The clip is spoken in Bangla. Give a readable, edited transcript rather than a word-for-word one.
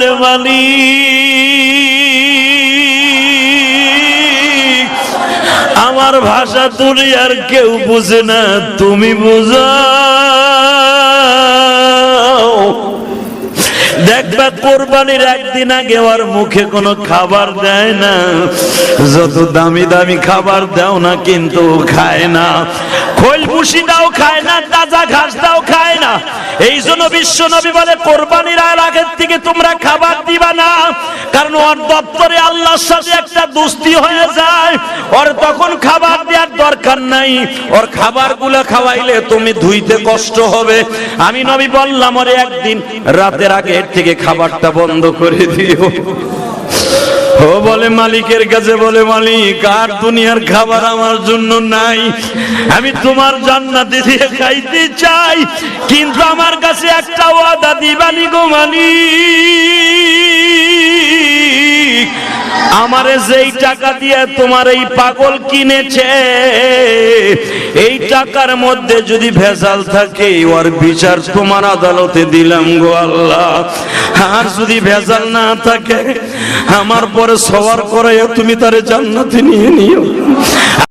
বলে মালিক আমার ভাষা দুনিয়ার কেউ বুঝে না, তুমি বুঝাও। দেখবা কোরবানির একদিন আগে ওর মুখে কোনো খাবার দেয় না, যত দামি দামি খাবার দাও না কিন্তু খায় না, খোল ভুসি দাও খায় না, তাজা ঘাস দাও খায় না। এই জন্য বিশ্ব নবী বলে কোরবানির আগের থেকে তোমরা খাবার দিবা না, কারণ ওর দপ্তরে আল্লাহর সাথে একটা দোস্তি হয়ে যায়, ওর তখন খাবার দেওয়ার দরকার নাই, ওর খাবারগুলো খাওয়াইলে তুমি ধুইতে কষ্ট হবে। আমি নবী বললাম ওরে একদিন রাতের আগে থেকে খাবারটা বন্ধ করে দিও। ও বলে মালিকের কাছে বলে মালিক আর দুনিয়ার খাবার আমার জন্য নাই, আমি তোমার জান্নাতে দিয়ে খাইতে চাই, কিন্তু আমার কাছে একটা ওয়াদা দিবানি গো মালিক, আমারে যেই টাকা দিয়ে তোমার এই পাগল কিনেছে এই টাকার মধ্যে যদি ভেজাল থাকে ওর বিচার তোমার আদালতে দিলাম গো আল্লাহ, আর যদি ভেজাল না থাকে আমার পরে সওয়ার করে তুমি তারে জান্নাতে নিয়ে নিও।